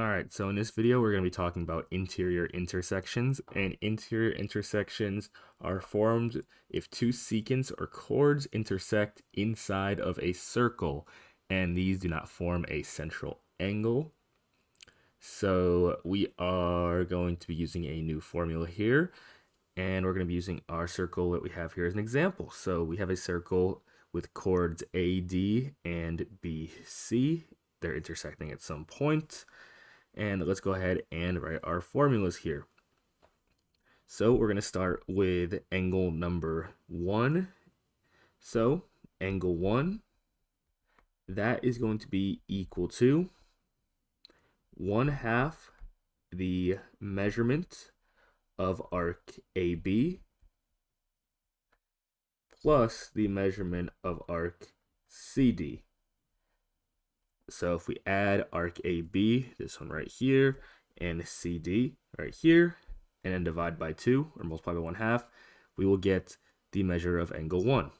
Alright, so in this video, we're going to be talking about interior intersections, and interior intersections are formed if two secants or chords intersect inside of a circle, and these do not form a central angle. So we are going to be using a new formula here, and we're going to be using our circle that we have here as an example. So we have a circle with chords AD and BC. They're intersecting at some point. And let's go ahead and write our formulas here. So we're going to start with angle number 1. So angle 1, that is going to be equal to 1/2 the measurement of arc AB plus the measurement of arc CD. So if we add arc AB, this one right here, and CD right here, and then divide by 2, or multiply by 1/2, we will get the measure of angle 1.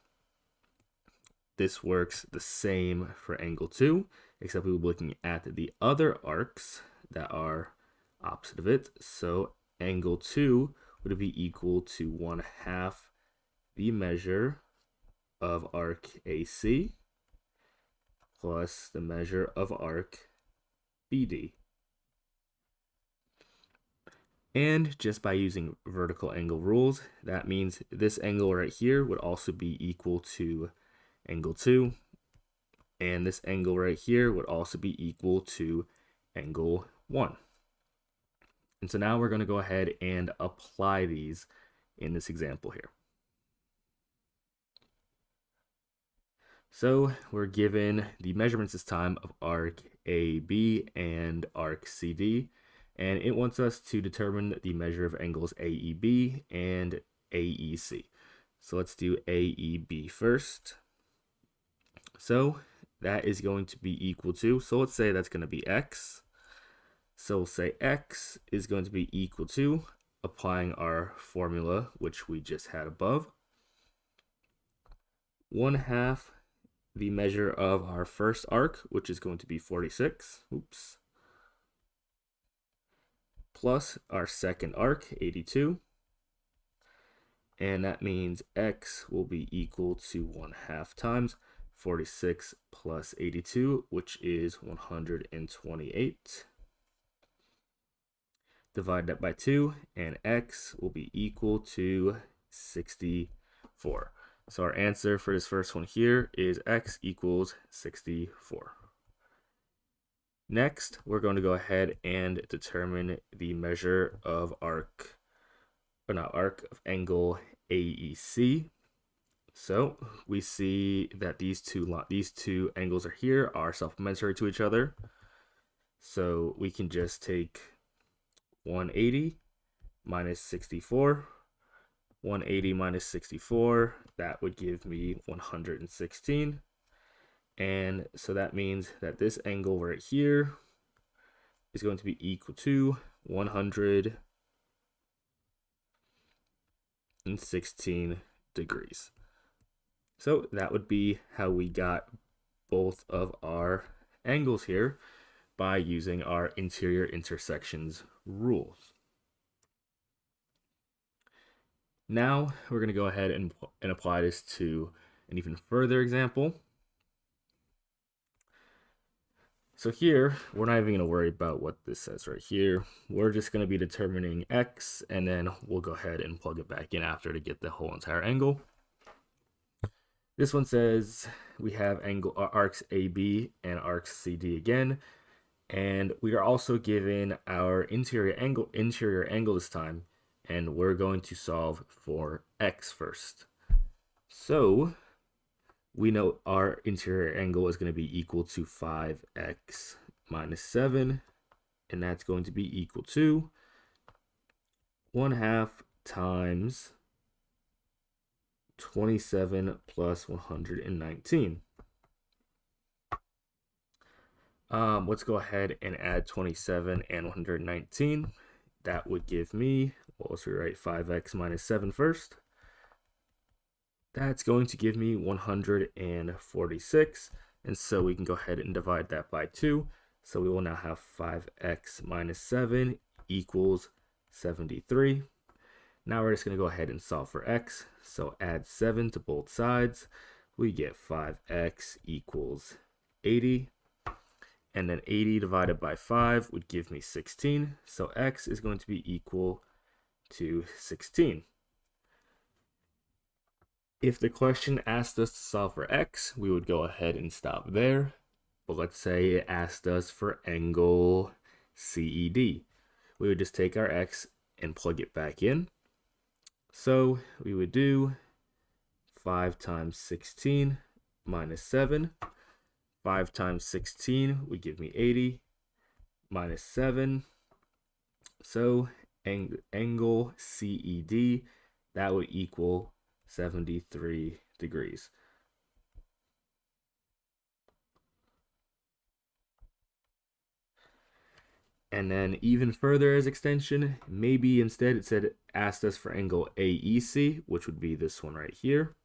This works the same for angle 2, except we will be looking at the other arcs that are opposite of it. So angle 2 would be equal to 1/2 the measure of arc AC plus the measure of arc BD. And just by using vertical angle rules, that means this angle right here would also be equal to angle 2. And this angle right here would also be equal to angle 1. And so now we're going to go ahead and apply these in this example here. So we're given the measurements this time of arc AB and arc CD, and it wants us to determine the measure of angles AEB and AEC. So let's do AEB first. So that is going to be equal to, so let's say that's going to be X. So we'll say X is going to be equal to, applying our formula, which we just had above, 1/2 the measure of our first arc, which is going to be 46, plus our second arc, 82, and that means X will be equal to 1/2 times 46 plus 82, which is 128. Divide that by 2, and X will be equal to 64. So our answer for this first one here is X equals 64. Next, we're going to go ahead and determine the measure of arc, or not arc, of angle AEC. So we see that these two angles are here are supplementary to each other. So we can just take 180 minus 64. 180 minus 64, that would give me 116. And so that means that this angle right here is going to be equal to 116 degrees. So that would be how we got both of our angles here by using our interior intersections rules. Now we're going to go ahead and apply this to an even further example. So here, we're not even going to worry about what this says right here. We're just going to be determining X, and then we'll go ahead and plug it back in after to get the whole entire angle. This one says we have arcs AB and arcs CD again, and we are also given our interior angle this time, and we're going to solve for X first. So we know our interior angle is going to be equal to 5x minus 7, and that's going to be equal to 1/2 times 27 plus 119. Let's go ahead and add 27 and 119. That would give me, well, let's rewrite 5x minus 7 first. That's going to give me 146. And so we can go ahead and divide that by 2. So we will now have 5x minus 7 equals 73. Now we're just going to go ahead and solve for x. So add 7 to both sides. We get 5x equals 80. And then 80 divided by 5 would give me 16. So x is going to be equal to 16. If the question asked us to solve for x, we would go ahead and stop there. But let's say it asked us for angle CED. We would just take our x and plug it back in. So we would do 5 times 16 minus 7. 5 times 16 would give me 80 minus 7. So angle CED, that would equal 73 degrees. And then even further as extension, maybe instead it asked us for angle AEC, which would be this one right here.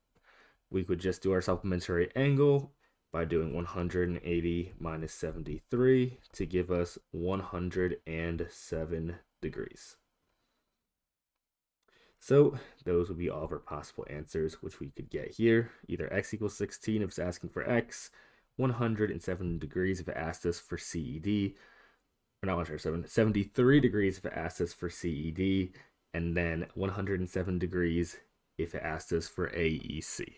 We could just do our supplementary angle by doing 180 minus 73 to give us 107 degrees. So those would be all of our possible answers, which we could get here. Either x equals 16 if it's asking for x, 107 degrees if it asked us for CED, or not 107, 73 degrees if it asked us for CED, and then 107 degrees if it asked us for AEC.